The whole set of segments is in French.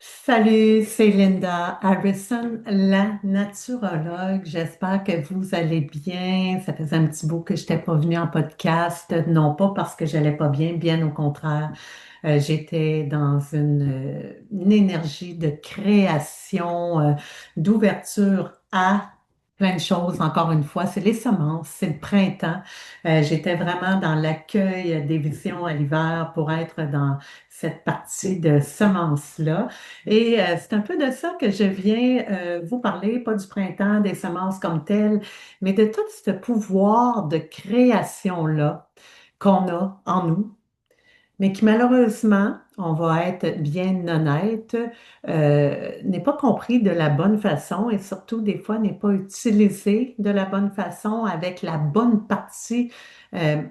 Salut, c'est Linda Harrison, la naturologue. J'espère que vous allez bien. Ça faisait un petit bout que je n'étais pas venue en podcast, non pas parce que j'allais pas bien, bien au contraire. J'étais dans une énergie de création, d'ouverture à plein de choses. Encore une fois, c'est les semences, c'est le printemps. J'étais vraiment dans l'accueil des visions à l'hiver pour être dans cette partie de semences-là. Et c'est un peu de ça que je viens vous parler, pas du printemps, des semences comme telles, mais de tout ce pouvoir de création-là qu'on a en nous, mais qui malheureusement, on va être bien honnête, n'est pas compris de la bonne façon et surtout des fois n'est pas utilisé de la bonne façon avec la bonne partie euh,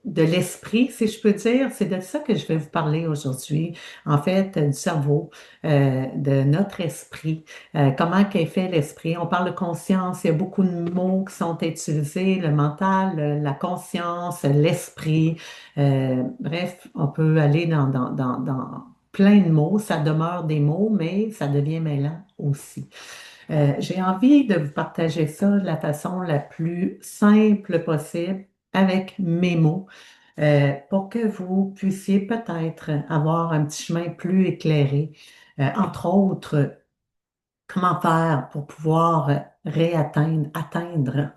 de l'esprit, si je peux dire. C'est de ça que je vais vous parler aujourd'hui. En fait, du cerveau, de notre esprit, comment qu'est fait l'esprit. On parle de conscience, il y a beaucoup de mots qui sont utilisés, le mental, la conscience, l'esprit. Bref, on peut aller dans plein de mots. Ça demeure des mots, mais ça devient mêlant aussi. J'ai envie de vous partager ça de la façon la plus simple possible avec mes mots pour que vous puissiez peut-être avoir un petit chemin plus éclairé. Entre autres, comment faire pour pouvoir atteindre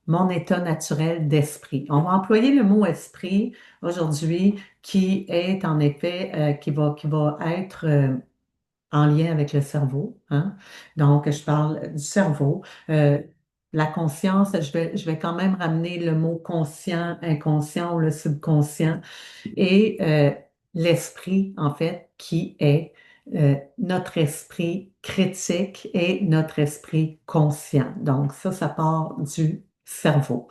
mon état naturel d'esprit. On va employer le mot esprit aujourd'hui qui est en effet, qui va être en lien avec le cerveau, hein. Donc, je parle du cerveau. Euh, la conscience, je vais quand même ramener le mot conscient, inconscient ou le subconscient et l'esprit, en fait, qui est notre esprit critique et notre esprit conscient. Donc, ça part du cerveau.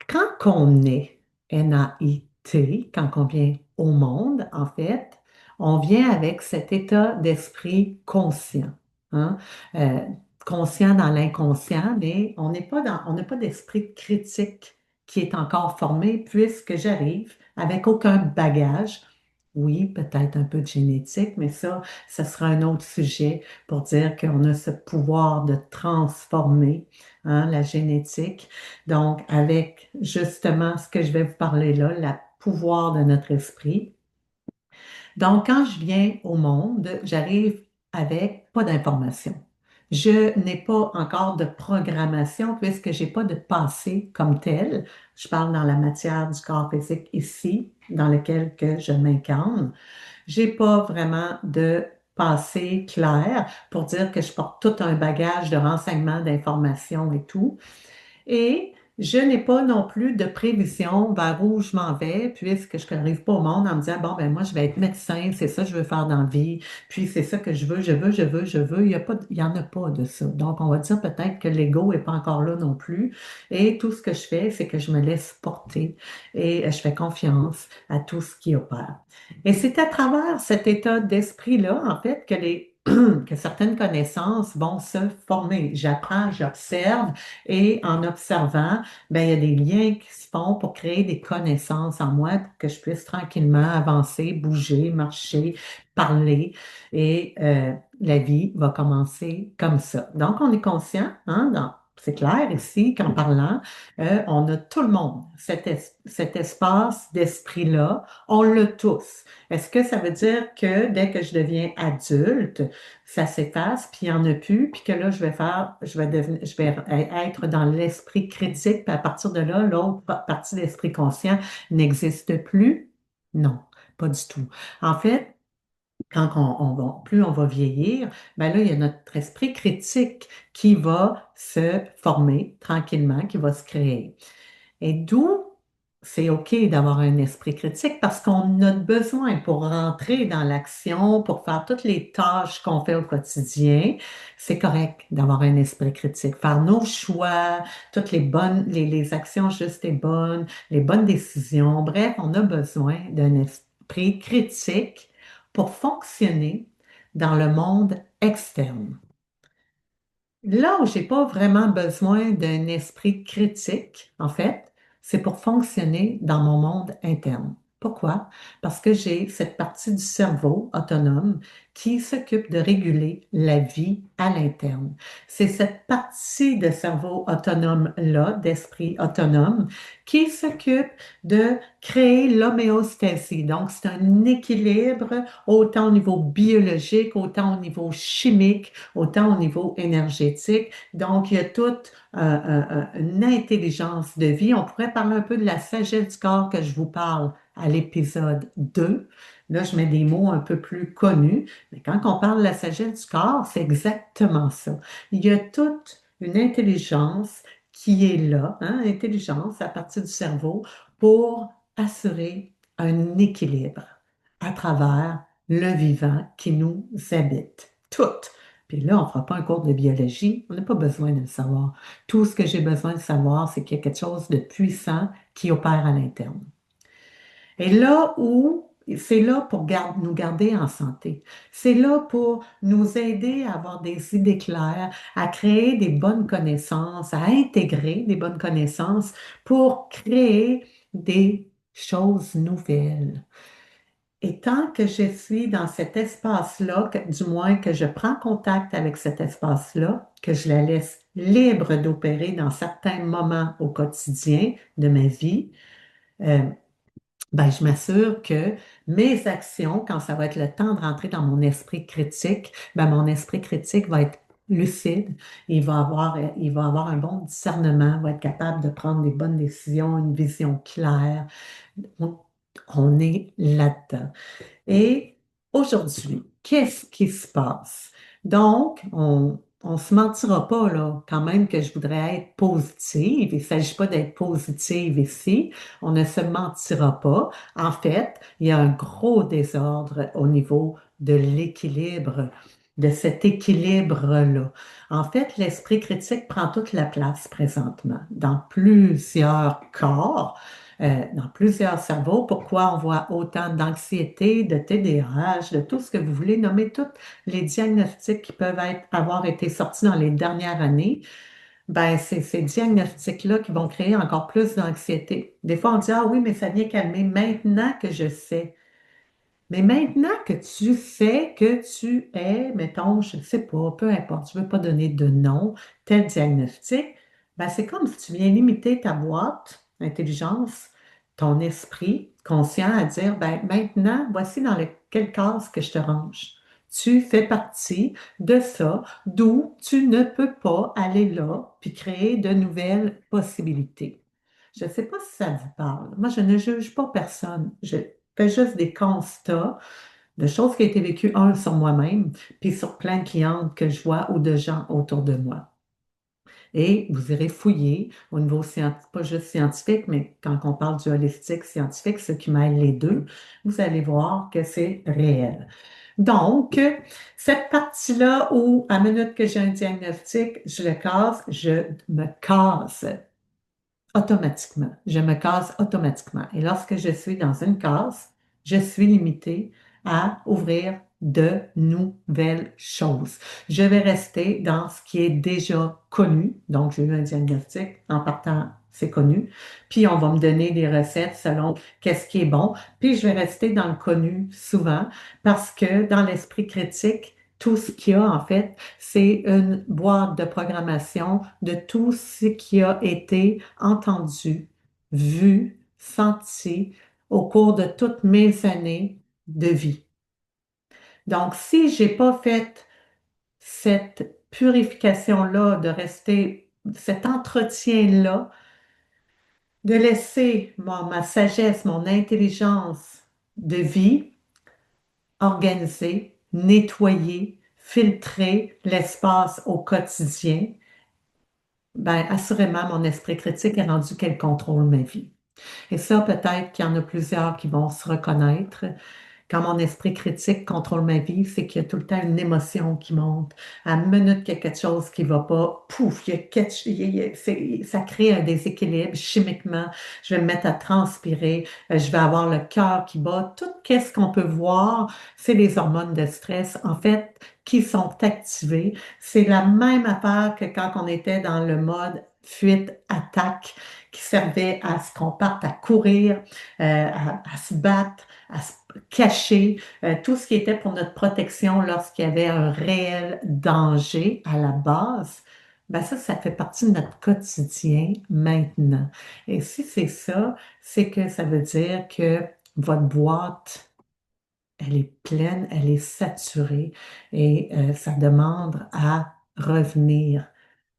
Quand on est NAIT, quand on vient au monde, en fait, on vient avec cet état d'esprit conscient, hein. Euh, Conscient dans l'inconscient, mais on n'a pas d'esprit critique qui est encore formé puisque j'arrive avec aucun bagage. Oui, peut-être un peu de génétique, mais ça sera un autre sujet pour dire qu'on a ce pouvoir de transformer, hein, la génétique. Donc, avec justement ce que je vais vous parler là, le pouvoir de notre esprit. Donc, quand je viens au monde, j'arrive avec pas d'information. Je n'ai pas encore de programmation puisque j'ai pas de passé comme tel. Je parle dans la matière du corps physique ici, dans lequel que je m'incarne. J'ai pas vraiment de passé clair pour dire que je porte tout un bagage de renseignements, d'informations et tout. Et je n'ai pas non plus de prévision vers où je m'en vais, puisque je n'arrive pas au monde en me disant, bon, ben moi, je vais être médecin, c'est ça que je veux faire dans la vie, puis c'est ça que je veux, je veux, je veux, je veux. Il y a pas, il y en a pas de ça. Donc, on va dire peut-être que l'ego n'est pas encore là non plus. Et tout ce que je fais, c'est que je me laisse porter et je fais confiance à tout ce qui opère. Et c'est à travers cet état d'esprit-là, en fait, que certaines connaissances vont se former. J'apprends, j'observe, et en observant, ben, il y a des liens qui se font pour créer des connaissances en moi pour que je puisse tranquillement avancer, bouger, marcher, parler. Et la vie va commencer comme ça. Donc, on est conscient, hein, c'est clair ici qu'en parlant, on a tout le monde, cet espace d'esprit-là, on l'a tous. Est-ce que ça veut dire que dès que je deviens adulte, ça s'efface, puis il n'y en a plus, puis que là, je vais être dans l'esprit critique, puis à partir de là, l'autre partie de l'esprit conscient n'existe plus? Non, pas du tout. En fait, quand plus on va vieillir, ben là, il y a notre esprit critique qui va se former tranquillement, qui va se créer. Et d'où c'est OK d'avoir un esprit critique parce qu'on a besoin pour rentrer dans l'action, pour faire toutes les tâches qu'on fait au quotidien. C'est correct d'avoir un esprit critique, faire nos choix, toutes les actions justes et bonnes, les bonnes décisions. Bref, on a besoin d'un esprit critique pour fonctionner dans le monde externe. Là où j'ai pas vraiment besoin d'un esprit critique, en fait, c'est pour fonctionner dans mon monde interne. Pourquoi? Parce que j'ai cette partie du cerveau autonome qui s'occupe de réguler la vie à l'interne. C'est cette partie de cerveau autonome-là, d'esprit autonome, qui s'occupe de créer l'homéostasie. Donc, c'est un équilibre autant au niveau biologique, autant au niveau chimique, autant au niveau énergétique. Donc, il y a toute une intelligence de vie. On pourrait parler un peu de la sagesse du corps que je vous parle à l'épisode 2. Là, je mets des mots un peu plus connus, mais quand on parle de la sagesse du corps, c'est exactement ça. Il y a toute une intelligence qui est là, hein, intelligence à partir du cerveau, pour assurer un équilibre à travers le vivant qui nous habite. Tout. Puis là, on ne fera pas un cours de biologie, on n'a pas besoin de le savoir. Tout ce que j'ai besoin de savoir, c'est qu'il y a quelque chose de puissant qui opère à l'interne. Et là où c'est là pour nous garder en santé. C'est là pour nous aider à avoir des idées claires, à créer des bonnes connaissances, à intégrer des bonnes connaissances pour créer des choses nouvelles. Et tant que je suis dans cet espace-là, du moins que je prends contact avec cet espace-là, que je la laisse libre d'opérer dans certains moments au quotidien de ma vie, euh, ben, je m'assure que mes actions, quand ça va être le temps de rentrer dans mon esprit critique, ben, mon esprit critique va être lucide, il va avoir un bon discernement, va être capable de prendre des bonnes décisions, une vision claire. On, on est là-dedans. Et aujourd'hui, qu'est-ce qui se passe? Donc, on se mentira pas, là, quand même que je voudrais être positive. Il ne s'agit pas d'être positive ici. On ne se mentira pas. En fait, il y a un gros désordre au niveau de l'équilibre, de cet équilibre-là. En fait, l'esprit critique prend toute la place présentement dans plusieurs corps, dans plusieurs cerveaux. Pourquoi on voit autant d'anxiété, de TDAH, de tout ce que vous voulez nommer, tous les diagnostics qui peuvent avoir été sortis dans les dernières années, ben c'est ces diagnostics-là qui vont créer encore plus d'anxiété. Des fois, on dit, ah oui, mais ça vient calmer. Maintenant que je sais, mais maintenant que tu sais que tu es, mettons, je ne sais pas, peu importe, je ne veux pas donner de nom, tel diagnostic, ben c'est comme si tu viens limiter ta boîte, intelligence, ton esprit conscient à dire, ben maintenant, voici dans quelle case que je te range. Tu fais partie de ça, d'où tu ne peux pas aller là puis créer de nouvelles possibilités. Je ne sais pas si ça vous parle. Moi, je ne juge pas personne. Je fais juste des constats de choses qui ont été vécues, un, sur moi-même, puis sur plein de clientes que je vois ou de gens autour de moi. Et vous irez fouiller au niveau scientifique, pas juste scientifique, mais quand on parle du holistique scientifique, ce qui mêle les deux, vous allez voir que c'est réel. Donc, cette partie-là où, à minute que j'ai un diagnostic, je le casse, je me casse automatiquement. Je me case automatiquement. Et lorsque je suis dans une case, je suis limitée à ouvrir de nouvelles choses. Je vais rester dans ce qui est déjà connu. Donc, j'ai eu un diagnostic. En partant, c'est connu. Puis, on va me donner des recettes selon qu'est-ce qui est bon. Puis, je vais rester dans le connu souvent parce que dans l'esprit critique, tout ce qu'il y a, en fait, c'est une boîte de programmation de tout ce qui a été entendu, vu, senti au cours de toutes mes années de vie. Donc, si j'ai pas fait cette purification-là, de rester, cet entretien-là, de laisser ma sagesse, mon intelligence de vie organiser, nettoyer, filtrer l'espace au quotidien, ben, assurément, mon esprit critique est rendu qu'elle contrôle ma vie. Et ça, peut-être qu'il y en a plusieurs qui vont se reconnaître. Quand mon esprit critique contrôle ma vie, c'est qu'il y a tout le temps une émotion qui monte. À la minute qu'il y a quelque chose qui ne va pas, pouf, ça crée un déséquilibre chimiquement. Je vais me mettre à transpirer, je vais avoir le cœur qui bat. Tout ce qu'on peut voir, c'est les hormones de stress, en fait, qui sont activées. C'est la même affaire que quand on était dans le mode fuite, attaque, qui servait à ce qu'on parte à courir, à se battre, à se cacher, tout ce qui était pour notre protection lorsqu'il y avait un réel danger à la base. Ben ça fait partie de notre quotidien maintenant. Et si c'est ça, c'est que ça veut dire que votre boîte, elle est pleine, elle est saturée et ça demande à revenir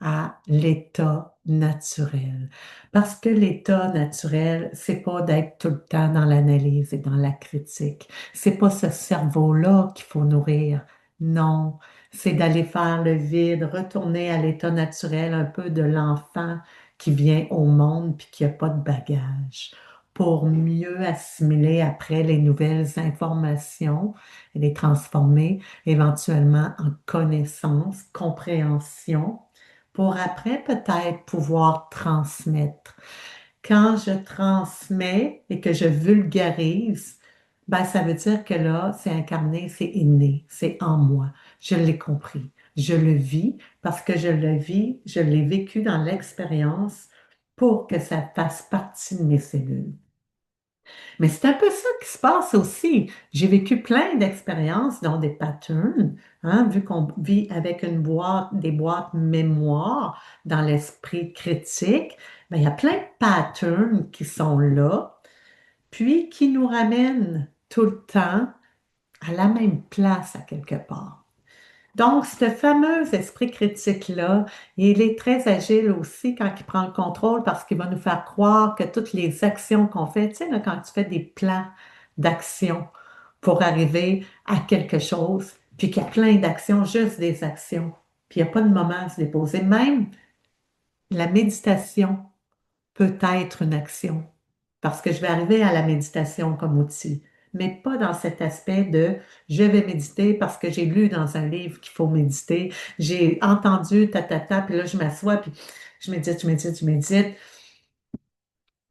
à l'état naturel. Parce que l'état naturel, c'est pas d'être tout le temps dans l'analyse et dans la critique. C'est pas ce cerveau-là qu'il faut nourrir. Non, c'est d'aller faire le vide, retourner à l'état naturel un peu de l'enfant qui vient au monde puis qui n'a pas de bagage pour mieux assimiler après les nouvelles informations et les transformer éventuellement en connaissances, compréhension, pour après peut-être pouvoir transmettre. Quand je transmets et que je vulgarise, ben, ça veut dire que là, c'est incarné, c'est inné, c'est en moi. Je l'ai compris. Je le vis parce que je le vis, je l'ai vécu dans l'expérience pour que ça fasse partie de mes cellules. Mais c'est un peu ça qui se passe aussi. J'ai vécu plein d'expériences, dont des patterns, hein, vu qu'on vit avec une boîte, des boîtes mémoire dans l'esprit critique, ben, il y a plein de patterns qui sont là, puis qui nous ramènent tout le temps à la même place à quelque part. Donc, ce fameux esprit critique-là, il est très agile aussi quand il prend le contrôle parce qu'il va nous faire croire que toutes les actions qu'on fait, tu sais, là, quand tu fais des plans d'action pour arriver à quelque chose, puis qu'il y a plein d'actions, juste des actions, puis il n'y a pas de moment à se déposer. Même la méditation peut être une action parce que je vais arriver à la méditation comme outil, mais pas dans cet aspect de je vais méditer parce que j'ai lu dans un livre qu'il faut méditer, j'ai entendu puis là je m'assois, puis je médite, je médite, je médite.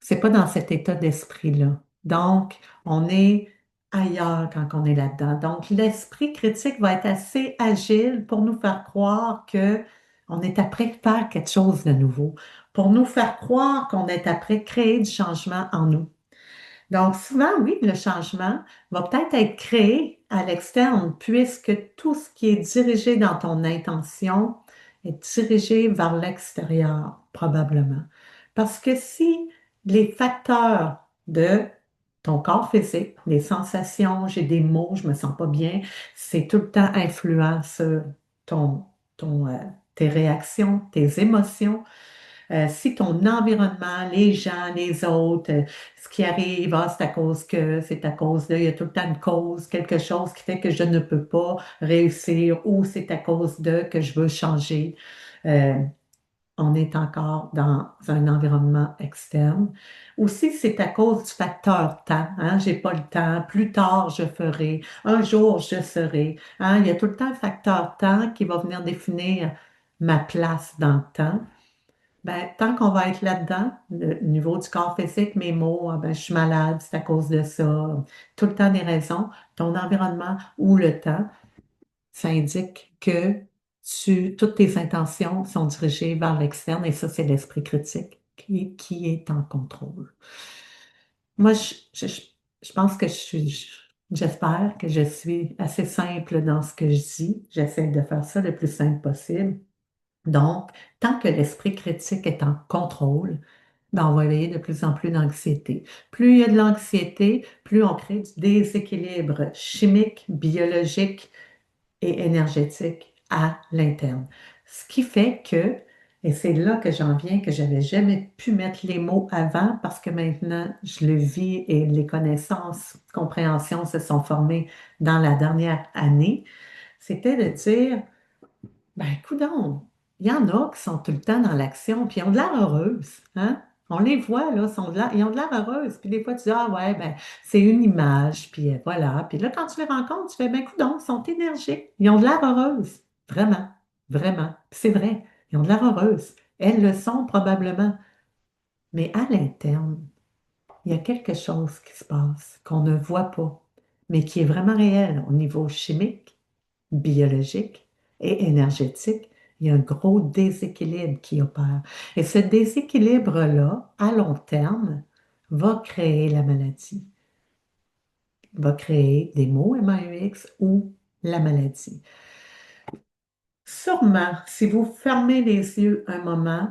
C'est pas dans cet état d'esprit-là. Donc, on est ailleurs quand on est là-dedans. Donc, l'esprit critique va être assez agile pour nous faire croire que on est après faire quelque chose de nouveau, pour nous faire croire qu'on est après créer du changement en nous. Donc, souvent, oui, le changement va peut-être être créé à l'externe, puisque tout ce qui est dirigé dans ton intention est dirigé vers l'extérieur, probablement. Parce que si les facteurs de ton corps physique, les sensations, j'ai des maux, je me sens pas bien, c'est tout le temps influent sur ton, tes réactions, tes émotions, si ton environnement, les gens, les autres, ce qui arrive, ah, c'est à cause que, c'est à cause de, il y a tout le temps une cause, quelque chose qui fait que je ne peux pas réussir ou c'est à cause de que je veux changer. Euh, on est encore dans un environnement externe. Aussi, c'est à cause du facteur temps. Hein? J'ai pas le temps. Plus tard, je ferai. Un jour, je serai. Hein? Il y a tout le temps un facteur temps qui va venir définir ma place dans le temps. Ben, tant qu'on va être là-dedans, le niveau du corps physique, mes mots, ah ben, je suis malade, c'est à cause de ça, tout le temps des raisons, ton environnement ou le temps, ça indique que toutes tes intentions sont dirigées vers l'externe et ça, c'est l'esprit critique qui est en contrôle. Moi, je pense que j'espère que je suis assez simple dans ce que je dis. J'essaie de faire ça le plus simple possible. Donc, tant que l'esprit critique est en contrôle, ben, on va éveiller de plus en plus d'anxiété. Plus il y a de l'anxiété, plus on crée du déséquilibre chimique, biologique et énergétique à l'interne. Ce qui fait que, et c'est là que j'en viens, que j'avais jamais pu mettre les mots avant parce que maintenant je le vis et les connaissances, compréhensions se sont formées dans la dernière année, c'était de dire ben, coudonc, il y en a qui sont tout le temps dans l'action, puis ils ont de l'air heureuses, hein? On les voit, là, ils ont de l'air heureuses. Puis des fois, tu dis, ah ouais, ben, c'est une image, puis voilà. Puis là, quand tu les rencontres, tu fais, ben, coudonc, ils sont énergiques. Ils ont de l'air heureuses. Vraiment, vraiment. Puis c'est vrai, ils ont de l'air heureuses. Elles le sont probablement. Mais à l'interne, il y a quelque chose qui se passe qu'on ne voit pas, mais qui est vraiment réel au niveau chimique, biologique et énergétique. Il y a un gros déséquilibre qui opère. Et ce déséquilibre-là, à long terme, va créer la maladie, va créer des maux MAUX ou la maladie. Sûrement, si vous fermez les yeux un moment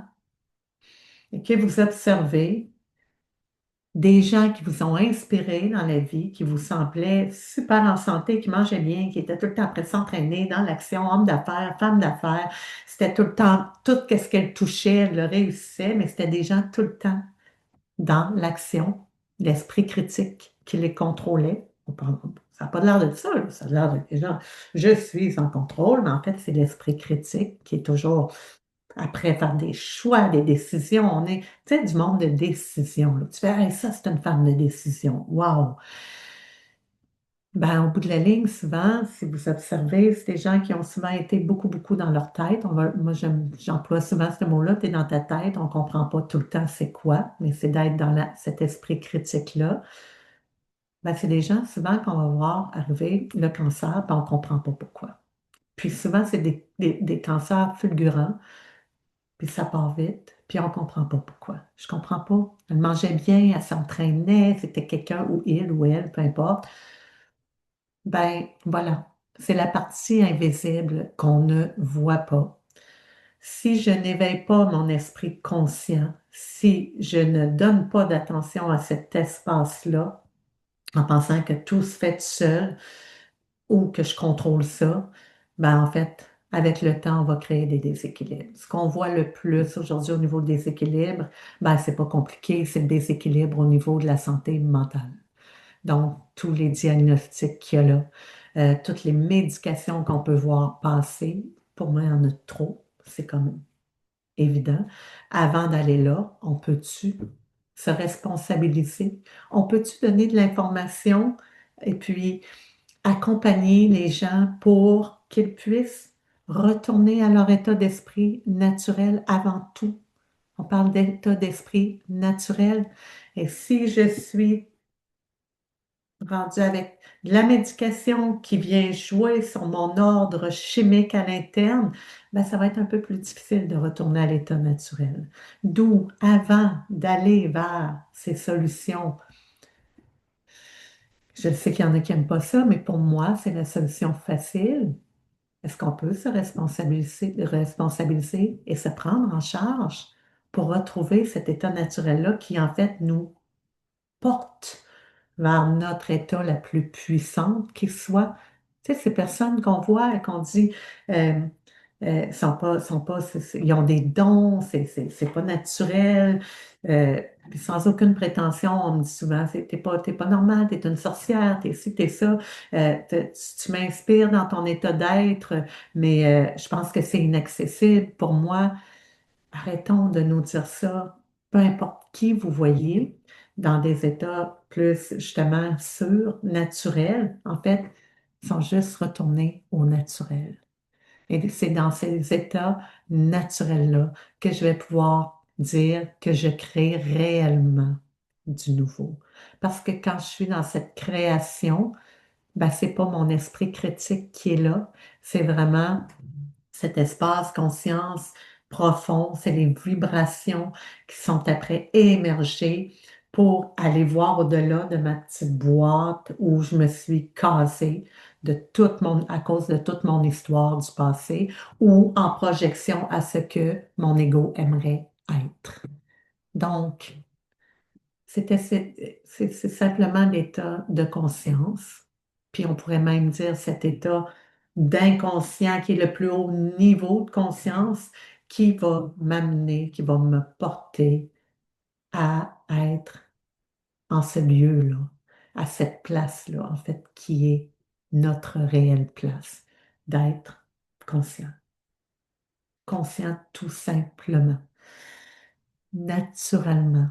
et que vous observez des gens qui vous ont inspiré dans la vie, qui vous semblaient super en santé, qui mangeaient bien, qui étaient tout le temps prêts à s'entraîner dans l'action, homme d'affaires, femme d'affaires. C'était tout le temps, tout ce qu'elle touchait, elle le réussissait, mais c'était des gens tout le temps dans l'action, l'esprit critique qui les contrôlait. Ça n'a pas l'air de ça, là. Ça a l'air de des gens, je suis en contrôle, mais en fait, c'est l'esprit critique qui est toujours après faire des choix, des décisions. On est, tu sais, du monde de décision, là. Tu fais, hey, ça, c'est une femme de décision. Wow! Ben, au bout de la ligne, souvent, si vous observez, c'est des gens qui ont souvent été beaucoup, beaucoup dans leur tête. Moi, j'emploie souvent ce mot-là, tu es dans ta tête, on ne comprend pas tout le temps c'est quoi, mais c'est d'être dans cet esprit critique-là. Ben, c'est des gens souvent qu'on va voir arriver le cancer, puis on ne comprend pas pourquoi. Puis souvent, c'est des cancers fulgurants, puis ça part vite, puis on ne comprend pas pourquoi. Je ne comprends pas. Elle mangeait bien, elle s'entraînait, c'était quelqu'un ou il ou elle, peu importe. Ben voilà, c'est la partie invisible qu'on ne voit pas. Si je n'éveille pas mon esprit conscient, si je ne donne pas d'attention à cet espace-là, en pensant que tout se fait tout seul ou que je contrôle ça, ben en fait, avec le temps, on va créer des déséquilibres. Ce qu'on voit le plus aujourd'hui au niveau des déséquilibres, ben c'est pas compliqué, c'est le déséquilibre au niveau de la santé mentale. Donc, tous les diagnostics qu'il y a là, toutes les médications qu'on peut voir passer, pour moi, il y en a trop. C'est comme évident. Avant d'aller là, on peut-tu se responsabiliser? On peut-tu donner de l'information et puis accompagner les gens pour qu'ils puissent retourner à leur état d'esprit naturel avant tout? On parle d'état d'esprit naturel. Et si je suis rendu avec de la médication qui vient jouer sur mon ordre chimique à l'interne, ben, ça va être un peu plus difficile de retourner à l'état naturel. D'où, avant d'aller vers ces solutions, je sais qu'il y en a qui n'aiment pas ça, mais pour moi, c'est la solution facile. Est-ce qu'on peut se responsabiliser et se prendre en charge pour retrouver cet état naturel-là qui, en fait, nous porte vers notre état la plus puissante qui soit. Tu sais, ces personnes qu'on voit et qu'on dit euh, ils ont des dons, c'est pas naturel. Puis sans aucune prétention, on me dit souvent, t'es pas normal, t'es une sorcière, t'es ci, t'es ça. Tu m'inspires dans ton état d'être, mais je pense que c'est inaccessible pour moi. Arrêtons de nous dire ça. Peu importe qui vous voyez dans des états plus justement sûrs, naturels, en fait, ils sont juste retournés au naturel. Et c'est dans ces états naturels-là que je vais pouvoir dire que je crée réellement du nouveau. Parce que quand je suis dans cette création, ben, c'est pas mon esprit critique qui est là, c'est vraiment cet espace conscience profond, c'est les vibrations qui sont après émergées pour aller voir au-delà de ma petite boîte où je me suis cassée à cause de toute mon histoire du passé ou en projection à ce que mon ego aimerait être. Donc, c'est simplement l'état de conscience. Puis on pourrait même dire cet état d'inconscient qui est le plus haut niveau de conscience qui va m'amener, qui va me porter à être en ce lieu-là, à cette place-là, en fait, qui est notre réelle place, d'être conscient. Conscient tout simplement, naturellement.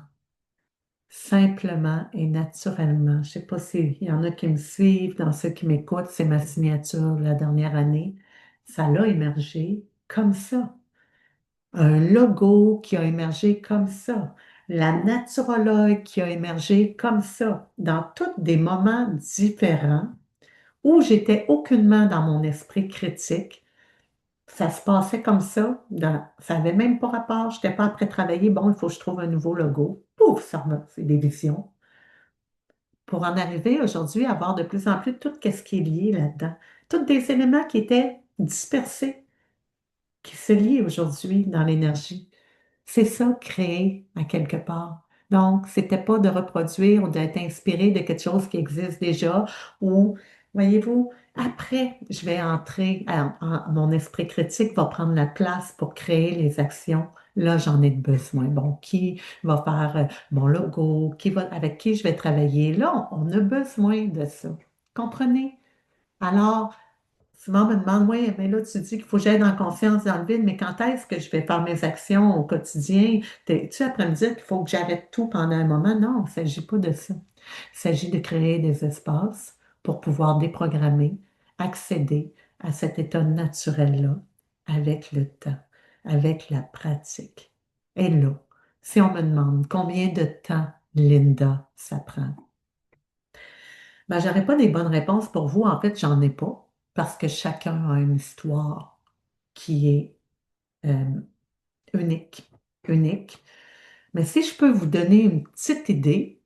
Simplement et naturellement. Je ne sais pas s'il y en a qui me suivent, dans ceux qui m'écoutent, c'est ma signature de la dernière année. Ça l'a émergé comme ça. Un logo qui a émergé comme ça. La naturologue qui a émergé comme ça, dans tous des moments différents où j'étais aucunement dans mon esprit critique, Ça se passait comme ça. Ça n'avait même pas rapport. Je n'étais pas après travailler. Bon, il faut que je trouve un nouveau logo. Pouf, ça va. C'est des visions. Pour en arriver aujourd'hui à voir de plus en plus tout ce qui est lié là-dedans. Tous des éléments qui étaient dispersés, qui se lient aujourd'hui dans l'énergie. C'est ça, créer à quelque part. Donc, c'était pas de reproduire ou d'être inspiré de quelque chose qui existe déjà ou, voyez-vous, après, je vais entrer, mon esprit critique va prendre la place pour créer les actions. Là, j'en ai besoin. Bon, qui va faire mon logo? Avec qui je vais travailler? Là, on a besoin de ça. Comprenez? Alors, souvent, on me demande, oui, mais là, tu dis qu'il faut que j'aille dans la conscience, dans le vide, mais quand est-ce que je vais faire mes actions au quotidien? Tu après me dire qu'il faut que j'arrête tout pendant un moment? Non, il ne s'agit pas de ça. Il s'agit de créer des espaces pour pouvoir déprogrammer, accéder à cet état naturel-là avec le temps, avec la pratique. Et là, si on me demande combien de temps, Linda, ça prend, ben, j'aurais pas des bonnes réponses pour vous. En fait, j'en ai pas parce que chacun a une histoire qui est euh, unique, unique. Mais si je peux vous donner une petite idée,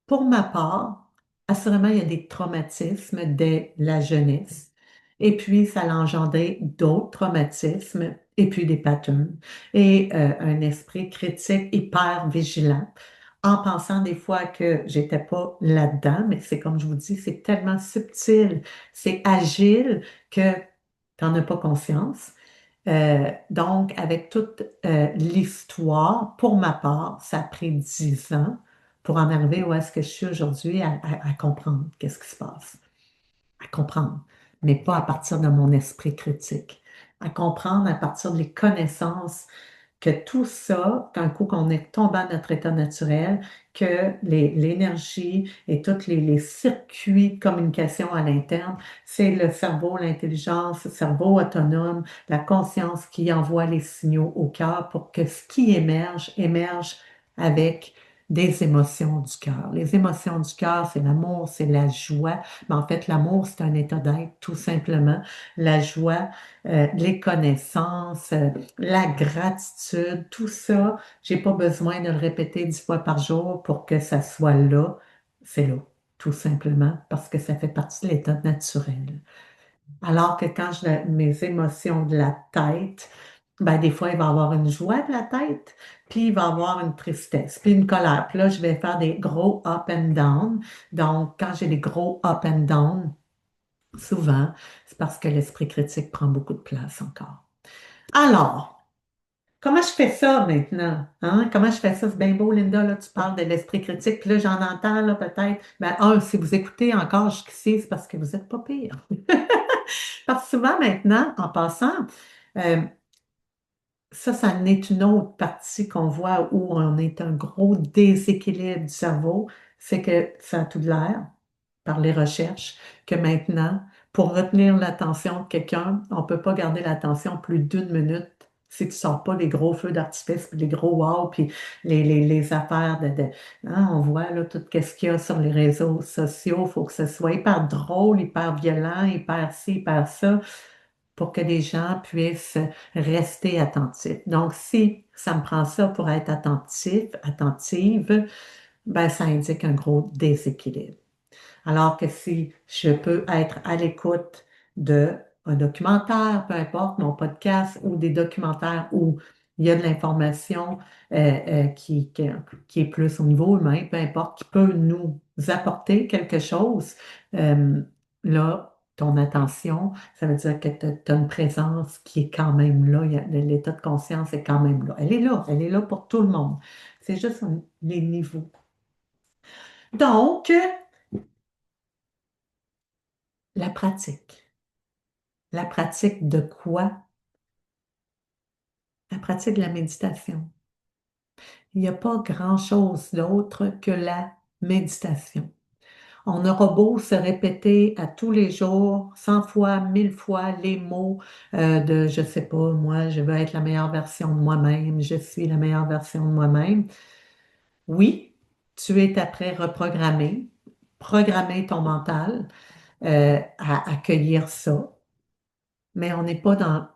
pour ma part, assurément, il y a des traumatismes dès la jeunesse. Et puis, ça a engendré d'autres traumatismes et puis des patterns. Et un esprit critique hyper vigilant en pensant des fois que j'étais pas là-dedans, mais c'est comme je vous dis, c'est tellement subtil, c'est agile que tu n'en as pas conscience. Donc, avec toute l'histoire, pour ma part, ça a pris 10 ans pour en arriver où est-ce que je suis aujourd'hui à comprendre qu'est-ce qui se passe, à comprendre, mais pas à partir de mon esprit critique, à comprendre à partir des connaissances que tout ça, qu'un coup qu'on est tombé à notre état naturel, que l'énergie et tous les circuits de communication à l'interne, c'est le cerveau, l'intelligence, le cerveau autonome, la conscience qui envoie les signaux au cœur pour que ce qui émerge, émerge avec des émotions du cœur. Les émotions du cœur, c'est l'amour, c'est la joie. Mais en fait, l'amour, c'est un état d'être, tout simplement. La joie, les connaissances, la gratitude, tout ça, j'ai pas besoin de le répéter 10 fois par jour pour que ça soit là. C'est là, tout simplement, parce que ça fait partie de l'état naturel. Alors que quand mes émotions de la tête, ben des fois, il va y avoir une joie de la tête, puis il va y avoir une tristesse, puis une colère. Puis là, je vais faire des gros up and down. Donc, quand j'ai des gros up and down, souvent, c'est parce que l'esprit critique prend beaucoup de place encore. Alors, comment je fais ça maintenant? Hein? Comment je fais ça? C'est bien beau, Linda, là, tu parles de l'esprit critique, puis là, j'en entends, là, peut-être. Ben, si vous écoutez encore jusqu'ici, c'est parce que vous n'êtes pas pire. Parce que souvent, maintenant, en passant, euh, ça en est une autre partie qu'on voit où on est un gros déséquilibre du cerveau, c'est que ça a tout de l'air, par les recherches, que maintenant, pour retenir l'attention de quelqu'un, on ne peut pas garder l'attention plus d'1 minute si tu ne sors pas les gros feux d'artifice, puis les gros wow, puis les affaires hein, on voit là tout ce qu'il y a sur les réseaux sociaux, il faut que ce soit hyper drôle, hyper violent, hyper ci, hyper ça pour que les gens puissent rester attentifs. Donc, si ça me prend ça pour être attentif, attentive, ben, ça indique un gros déséquilibre. Alors que si je peux être à l'écoute de un documentaire, peu importe, mon podcast ou des documentaires où il y a de l'information qui est plus au niveau humain, peu importe, qui peut nous apporter quelque chose, euh, là, ton attention, ça veut dire que tu as une présence qui est quand même là, l'état de conscience est quand même là. Elle est là pour tout le monde. C'est juste les niveaux. Donc, la pratique. La pratique de quoi? La pratique de la méditation. Il n'y a pas grand-chose d'autre que la méditation. On aura beau se répéter à tous les jours, 100 fois, 1000 fois les mots de, je sais pas, moi, je veux être la meilleure version de moi-même, je suis la meilleure version de moi-même. Oui, tu es après reprogrammer, programmer ton mental à accueillir ça, mais on n'est pas dans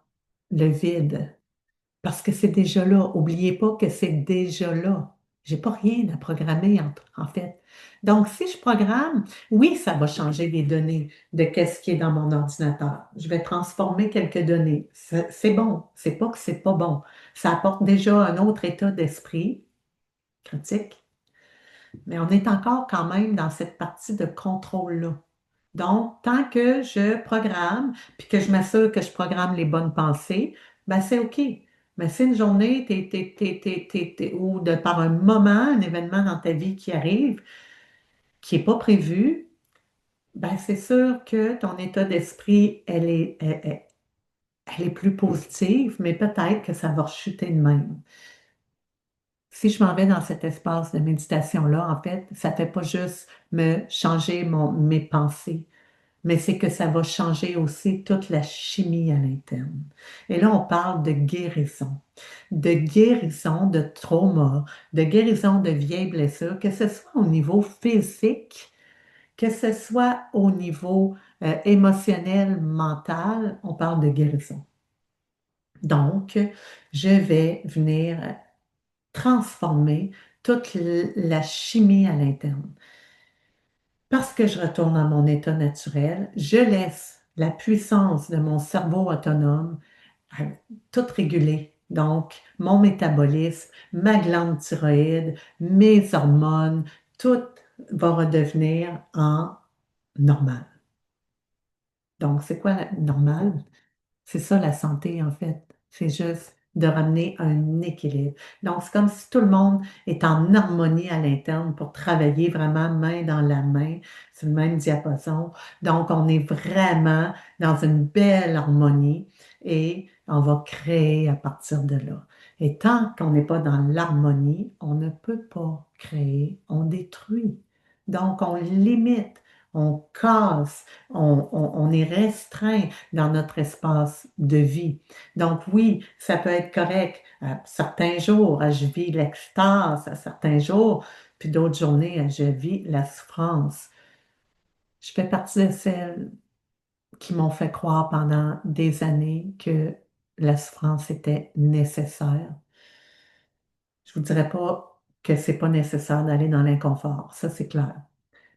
le vide. Parce que c'est déjà là. Oubliez pas que c'est déjà là. J'ai pas rien à programmer en fait. Donc, si je programme, oui, ça va changer les données de qu'est-ce qui est dans mon ordinateur. Je vais transformer quelques données. C'est bon. C'est pas que c'est pas bon. Ça apporte déjà un autre état d'esprit critique, mais on est encore quand même dans cette partie de contrôle-là. Donc, tant que je programme, puis que je m'assure que je programme les bonnes pensées, ben c'est OK. Mais si une journée, ou de par un moment, un événement dans ta vie qui arrive, qui n'est pas prévu, ben c'est sûr que ton état d'esprit, elle est plus positive, mais peut-être que ça va rechuter de même. Si je m'en vais dans cet espace de méditation-là, en fait, ça ne fait pas juste me changer mes pensées, mais c'est que ça va changer aussi toute la chimie à l'interne. Et là, on parle de guérison de trauma, de guérison de vieilles blessures, que ce soit au niveau physique, que ce soit au niveau émotionnel, mental, on parle de guérison. Donc, je vais venir transformer toute la chimie à l'interne. Parce que je retourne à mon état naturel, je laisse la puissance de mon cerveau autonome à tout réguler. Donc, mon métabolisme, ma glande thyroïde, mes hormones, tout va redevenir en normal. Donc, c'est quoi la normal? C'est ça la santé, en fait. C'est juste de ramener un équilibre. Donc, c'est comme si tout le monde est en harmonie à l'interne pour travailler vraiment main dans la main sur le même diapason. Donc, on est vraiment dans une belle harmonie et on va créer à partir de là. Et tant qu'on n'est pas dans l'harmonie, on ne peut pas créer, on détruit. Donc, on limite, on casse, on est restreint dans notre espace de vie. Donc oui, ça peut être correct. À certains jours, je vis l'extase, à certains jours, puis d'autres journées, je vis la souffrance. Je fais partie de celles qui m'ont fait croire pendant des années que la souffrance était nécessaire. Je vous dirais pas que c'est pas nécessaire d'aller dans l'inconfort, ça c'est clair.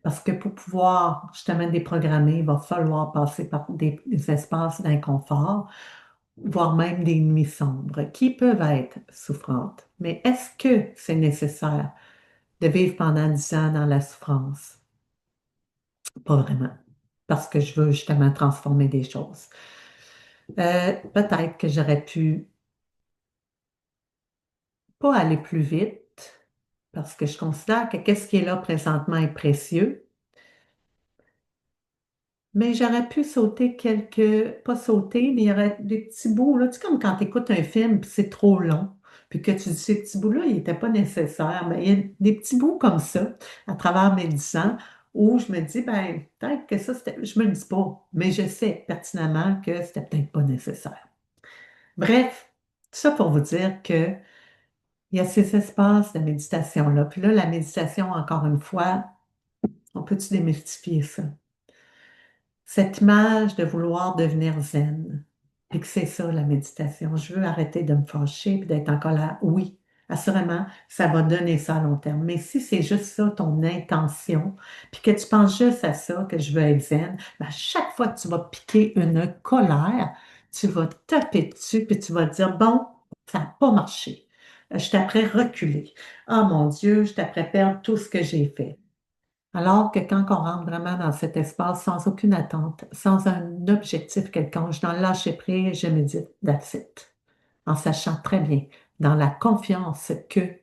Parce que pour pouvoir justement déprogrammer, il va falloir passer par des espaces d'inconfort, voire même des nuits sombres, qui peuvent être souffrantes. Mais est-ce que c'est nécessaire de vivre pendant 10 ans dans la souffrance? Pas vraiment, parce que je veux justement transformer des choses. Peut-être que j'aurais pu pas aller plus vite, parce que je considère que qu'est-ce qui est là présentement est précieux. Mais j'aurais pu sauter pas sauter, mais il y aurait des petits bouts, là. Tu sais, comme quand tu écoutes un film, puis c'est trop long, puis que tu dis, ces petits bouts-là, ils n'étaient pas nécessaires. Mais il y a des petits bouts comme ça, à travers mes 10 ans, où je me dis, ben, peut-être que ça, c'était, je me le dis pas, mais je sais pertinemment que c'était peut-être pas nécessaire. Bref, tout ça pour vous dire que il y a ces espaces de méditation-là. Puis là, la méditation, encore une fois, on peut-tu démystifier ça? Cette image de vouloir devenir zen, et que c'est ça la méditation. Je veux arrêter de me fâcher et d'être encore là. Oui, assurément, ça va donner ça à long terme. Mais si c'est juste ça ton intention, puis que tu penses juste à ça, que je veux être zen, ben, à chaque fois que tu vas piquer une colère, tu vas taper dessus puis tu vas dire, bon, ça n'a pas marché. Je t'apprends reculer. Ah mon Dieu, je t'apprends perdre tout ce que j'ai fait. Alors que quand on rentre vraiment dans cet espace sans aucune attente, sans un objectif quelconque, je suis dans le lâcher prise, je médite, that's it. En sachant très bien, dans la confiance qu'il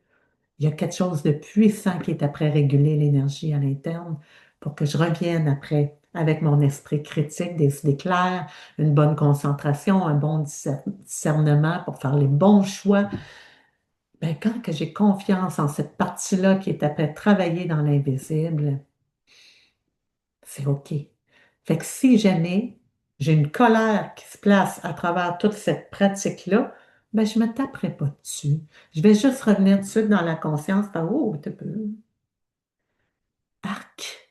y a quelque chose de puissant qui est après réguler l'énergie à l'interne pour que je revienne après avec mon esprit critique, des idées claires, une bonne concentration, un bon discernement pour faire les bons choix. Ben, quand que j'ai confiance en cette partie-là qui est après travailler dans l'invisible, c'est OK. Fait que si jamais j'ai une colère qui se place à travers toute cette pratique-là, ben je ne me taperai pas dessus. Je vais juste revenir tout de suite dans la conscience, faire, oh, t'as peu. Arc!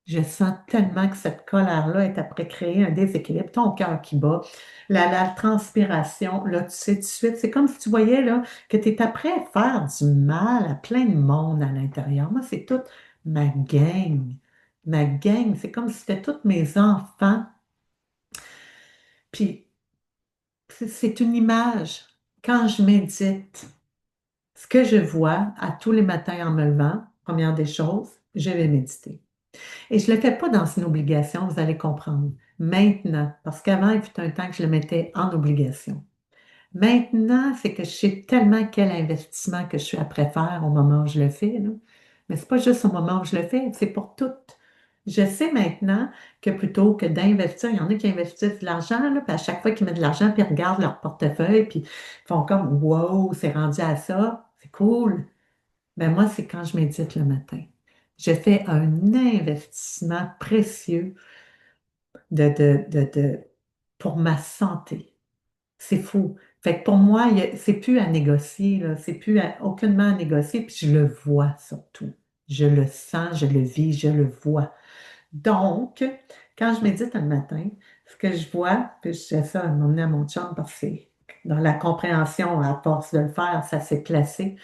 Je sens tellement que cette colère-là est après créer un déséquilibre, ton cœur qui bat, la transpiration, là, tu sais tout de suite, c'est comme si tu voyais là, que tu es après à faire du mal à plein de monde à l'intérieur. Moi, c'est toute ma gang. Ma gang, c'est comme si c'était tous mes enfants. Puis, c'est une image. Quand je médite, ce que je vois à tous les matins en me levant, première des choses, je vais méditer. Et je ne le fais pas dans une obligation, vous allez comprendre. Maintenant, parce qu'avant, il fut un temps que je le mettais en obligation. Maintenant, c'est que je sais tellement quel investissement que je suis après faire au moment où je le fais, là. Mais c'est pas juste au moment où je le fais, c'est pour tout. Je sais maintenant que plutôt que d'investir, il y en a qui investissent de l'argent, là, puis à chaque fois qu'ils mettent de l'argent, puis ils regardent leur portefeuille, puis ils font comme wow, c'est rendu à ça, c'est cool. Ben moi, c'est quand je médite le matin. Je fais un investissement précieux pour ma santé. C'est fou. Fait que pour moi, c'est plus à négocier, là. C'est plus aucunement à négocier, puis je le vois surtout. Je le sens, je le vis, je le vois. Donc, quand je médite le matin, ce que je vois, puis je fais ça à m'emmener à mon chum parce que dans la compréhension, à force de le faire, ça s'est placé.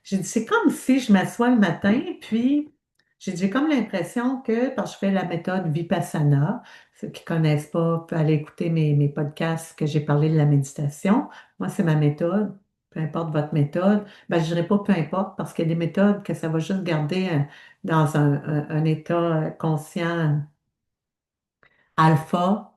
J'ai dit, c'est comme si je m'assois le matin, puis j'ai comme l'impression que, parce que je fais la méthode Vipassana, ceux qui ne connaissent pas peuvent aller écouter mes podcasts que j'ai parlé de la méditation. Moi, c'est ma méthode. Peu importe votre méthode. Ben, je dirais pas peu importe, parce qu'il y a des méthodes que ça va juste garder dans un état conscient alpha.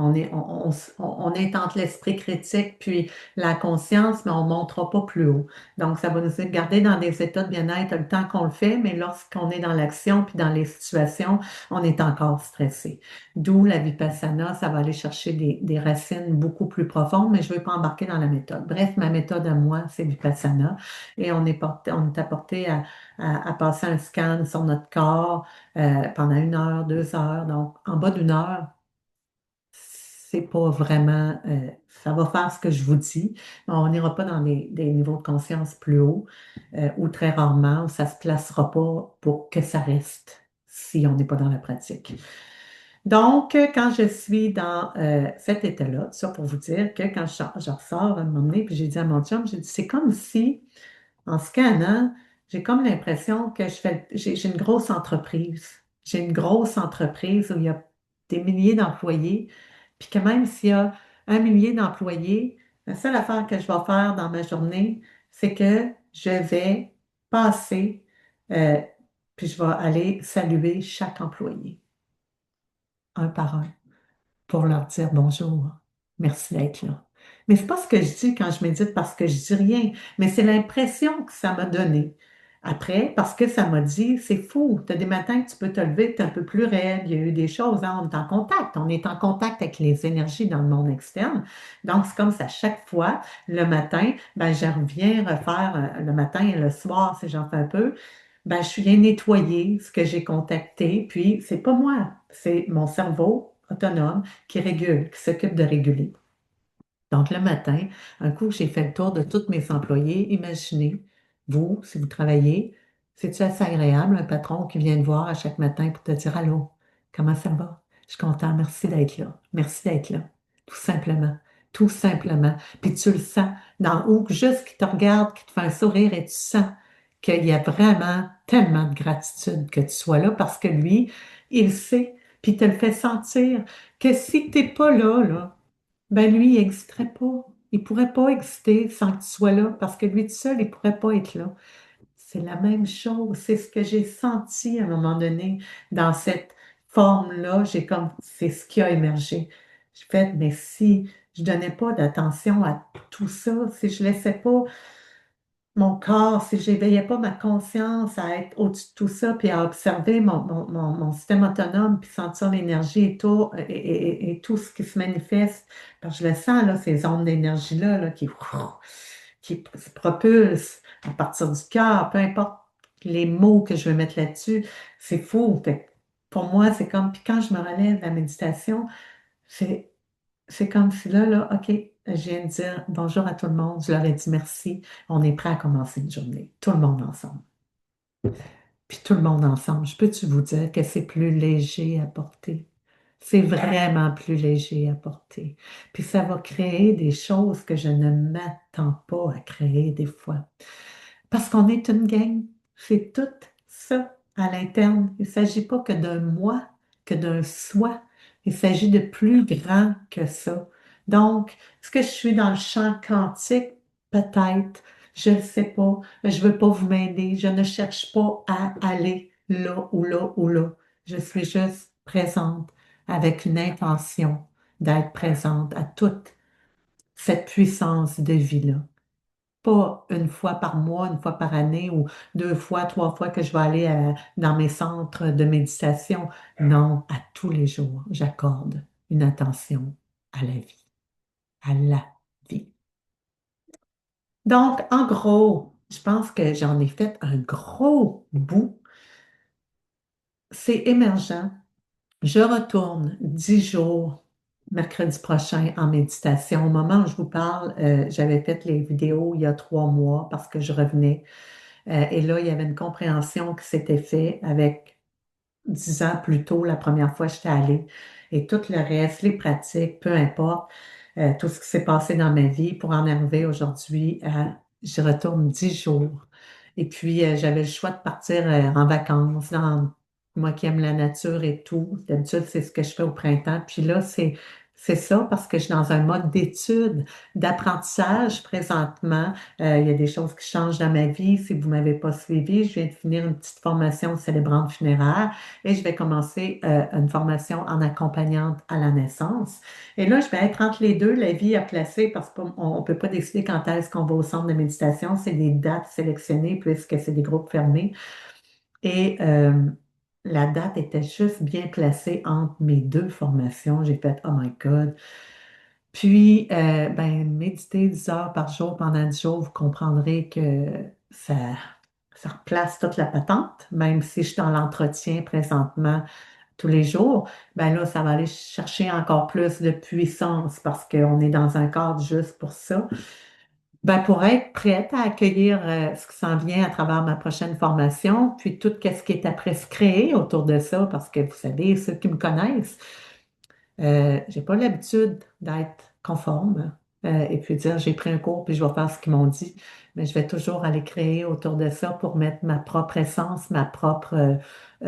On est entre l'esprit critique puis la conscience, mais on ne montera pas plus haut. Donc, ça va nous garder dans des états de bien-être le temps qu'on le fait, mais lorsqu'on est dans l'action puis dans les situations, on est encore stressé. D'où la vipassana, ça va aller chercher des racines beaucoup plus profondes, mais je ne vais pas embarquer dans la méthode. Bref, ma méthode à moi, c'est vipassana et on est apporté à passer un scan sur notre corps pendant 1 heure, 2 heures. Donc, en bas d'1 heure, c'est pas vraiment, ça va faire ce que je vous dis, mais on n'ira pas dans des niveaux de conscience plus hauts, ou très rarement, ça ne se placera pas pour que ça reste si on n'est pas dans la pratique. Donc, quand je suis dans cet état-là, ça pour vous dire que quand je ressors à un moment donné, puis j'ai dit à mon chum, j'ai dit, c'est comme si en scannant, j'ai comme l'impression que j'ai une grosse entreprise. J'ai une grosse entreprise où il y a des milliers d'employés, puis que même s'il y a 1 millier d'employés, la seule affaire que je vais faire dans ma journée, c'est que je vais passer, euh, puis je vais aller saluer chaque employé, un par un, pour leur dire bonjour. Merci d'être là. Mais c'est pas ce que je dis quand je médite parce que je dis rien, mais c'est l'impression que ça m'a donné. Après, parce que ça m'a dit, c'est fou, tu as des matins que tu peux te lever, tu es un peu plus raide, il y a eu des choses, hein, on est en contact avec les énergies dans le monde externe. Donc, c'est comme ça, chaque fois, le matin, ben, je reviens refaire le matin et le soir, si j'en fais un peu, ben, je viens nettoyer ce que j'ai contacté, puis c'est pas moi, c'est mon cerveau autonome qui régule, qui s'occupe de réguler. Donc, le matin, un coup que j'ai fait le tour de tous mes employés, imaginez, vous, si vous travaillez, c'est-tu assez agréable, un patron qui vient te voir à chaque matin pour te dire allô, comment ça va? Je suis content, merci d'être là. Merci d'être là. Tout simplement. Tout simplement. Puis tu le sens ou juste qui te regarde, qui te fait un sourire et tu sens qu'il y a vraiment tellement de gratitude que tu sois là parce que lui, il sait, puis il te le fait sentir que si tu n'es pas là, là, ben lui, il n'existerait pas. Il ne pourrait pas exister sans que tu sois là, parce que lui tout seul, il ne pourrait pas être là. C'est la même chose. C'est ce que j'ai senti à un moment donné dans cette forme-là. C'est ce qui a émergé. Je fais, mais si je ne donnais pas d'attention à tout ça, si je ne laissais pas mon corps, si je n'éveillais pas ma conscience à être au-dessus de tout ça, puis à observer mon système autonome, puis sentir l'énergie et tout, et tout ce qui se manifeste, parce que je le sens, là, ces ondes d'énergie-là, là, qui se propulsent à partir du cœur, peu importe les mots que je vais mettre là-dessus, c'est fou. Fait que pour moi, c'est comme, puis quand je me relève de la méditation, c'est c'est comme si là, OK, je viens de dire bonjour à tout le monde, je leur ai dit merci, on est prêt à commencer une journée, tout le monde ensemble. puis tout le monde ensemble. Je peux-tu vous dire que c'est plus léger à porter? C'est vraiment plus léger à porter. Puis ça va créer des choses que je ne m'attends pas à créer des fois. Parce qu'on est une gang. C'est tout ça à l'interne. Il ne s'agit pas que d'un moi, que d'un soi. Il s'agit de plus grand que ça. Donc, est-ce que je suis dans le champ quantique? Peut-être. Je ne sais pas. Je ne veux pas vous m'aider. Je ne cherche pas à aller là ou là ou là. Je suis juste présente avec une intention d'être présente à toute cette puissance de vie-là. Pas une fois par mois, une fois par année ou deux fois, trois fois que je vais aller dans mes centres de méditation. Non, à tous les jours, j'accorde une attention à la vie, à la vie. Donc, en gros, je pense que j'en ai fait un gros bout. C'est émergent. Je retourne 10 jours mercredi prochain en méditation. Au moment où je vous parle, j'avais fait les vidéos il y a 3 mois parce que je revenais. Et là, il y avait une compréhension qui s'était faite avec 10 ans plus tôt, la première fois que j'étais allée. Et tout le reste, les pratiques, peu importe, tout ce qui s'est passé dans ma vie pour en arriver aujourd'hui à, je retourne 10 jours. Et puis, j'avais le choix de partir en vacances, moi qui aime la nature et tout. D'habitude, c'est ce que je fais au printemps. Puis là, c'est ça parce que je suis dans un mode d'étude, d'apprentissage présentement. Il y a des choses qui changent dans ma vie. Si vous ne m'avez pas suivi, je viens de finir une petite formation célébrante funéraire et je vais commencer une formation en accompagnante à la naissance. Et là, je vais être entre les deux, la vie à placer, parce qu'on ne peut pas décider quand est-ce qu'on va au centre de méditation. C'est des dates sélectionnées puisque c'est des groupes fermés. Et la date était juste bien placée entre mes deux formations. J'ai fait, oh my God. Puis, ben, méditer 10 heures par jour pendant 10 jours, vous comprendrez que ça, ça replace toute la patente, même si je suis dans l'entretien présentement tous les jours, ben là, ça va aller chercher encore plus de puissance parce qu'on est dans un cadre juste pour ça. Ben, pour être prête à accueillir ce qui s'en vient à travers ma prochaine formation, puis tout ce qui est après se créer autour de ça, parce que vous savez, ceux qui me connaissent, j'ai pas l'habitude d'être conforme et puis dire j'ai pris un cours puis je vais faire ce qu'ils m'ont dit, mais je vais toujours aller créer autour de ça pour mettre ma propre essence, ma propre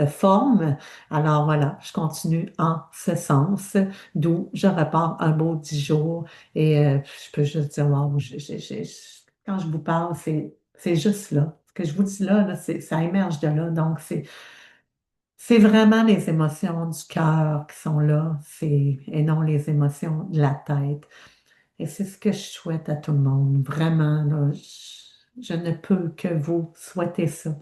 forme. Alors voilà, je continue en ce sens, d'où je repars un beau 10 jours et je peux juste dire wow, quand je vous parle, c'est juste là. Ce que je vous dis là, ça émerge de là, donc c'est vraiment les émotions du cœur qui sont là, et non les émotions de la tête. Et c'est ce que je souhaite à tout le monde. Vraiment, là, je ne peux que vous souhaiter ça.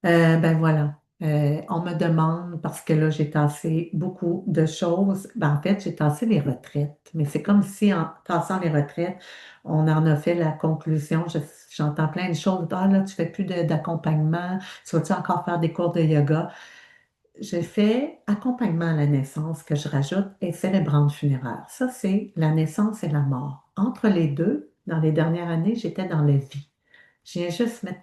Ben voilà. On me demande, parce que là, j'ai tassé beaucoup de choses. Ben, en fait, j'ai tassé les retraites. Mais c'est comme si en tassant les retraites, on en a fait la conclusion. J'entends plein de choses. Ah là, tu fais plus d'accompagnement. Tu vas-tu encore faire des cours de yoga? J'ai fait accompagnement à la naissance que je rajoute et célébrante funéraire. Ça, c'est la naissance et la mort. Entre les deux, dans les dernières années, j'étais dans la vie. Je viens juste mettre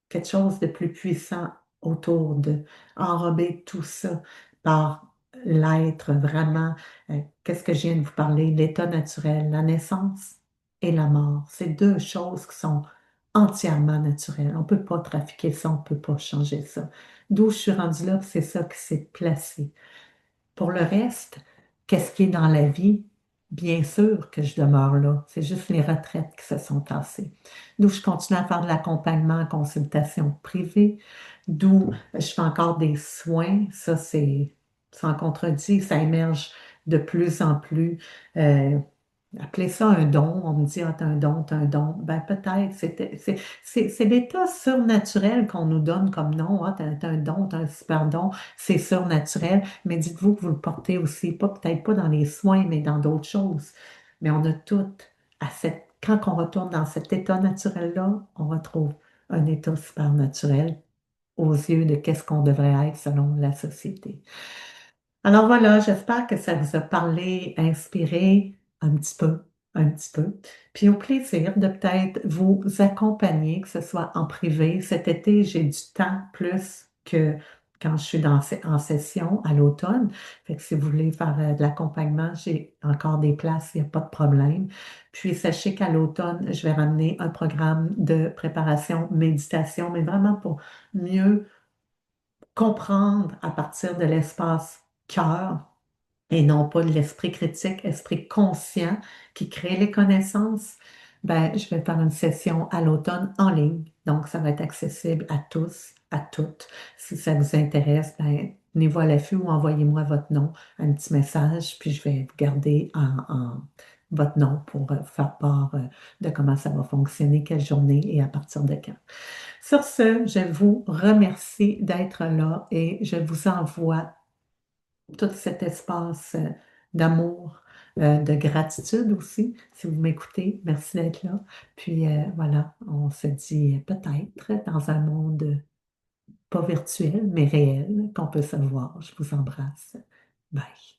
quelque chose de plus puissant autour de, enrober tout ça par l'être vraiment. Qu'est-ce que je viens de vous parler? L'état naturel, la naissance et la mort. C'est deux choses qui sont entièrement naturelles. On ne peut pas trafiquer ça, on ne peut pas changer ça. D'où je suis rendue là, c'est ça qui s'est placé. Pour le reste, qu'est-ce qui est dans la vie? Bien sûr que je demeure là. C'est juste les retraites qui se sont tassées. D'où je continue à faire de l'accompagnement en consultation privée. D'où je fais encore des soins. Ça, c'est sans contredit. Ça émerge de plus en plus. Euh, Appelez ça un don. On me dit, ah, t'as un don, t'as un don. Ben, peut-être. C'est l'état surnaturel qu'on nous donne comme nom. Ah, t'as un don, t'as un super don. C'est surnaturel. Mais dites-vous que vous le portez aussi. Pas, peut-être pas dans les soins, mais dans d'autres choses. Mais on a tout quand on retourne dans cet état naturel-là, on retrouve un état super naturel aux yeux de qu'est-ce qu'on devrait être selon la société. Alors voilà, j'espère que ça vous a parlé, inspiré un petit peu. un petit peu. Puis au plaisir de peut-être vous accompagner, que ce soit en privé. Cet été, j'ai du temps plus que quand je suis en session à l'automne. Fait que si vous voulez faire de l'accompagnement, j'ai encore des places, il n'y a pas de problème. Puis sachez qu'à l'automne, je vais ramener un programme de préparation méditation, mais vraiment pour mieux comprendre à partir de l'espace cœur et non pas de l'esprit critique, esprit conscient qui crée les connaissances. Ben, je vais faire une session à l'automne en ligne. Donc, ça va être accessible à tous, à toutes. Si ça vous intéresse, ben, tenez-vous à l'affût ou envoyez-moi votre nom, un petit message, puis je vais vous garder votre nom pour faire part de comment ça va fonctionner, quelle journée et à partir de quand. Sur ce, je vous remercie d'être là et je vous envoie tout cet espace d'amour, de gratitude aussi. Si vous m'écoutez, merci d'être là. Puis voilà, on se dit peut-être dans un monde pas virtuel, mais réel, qu'on peut se voir. Je vous embrasse. Bye.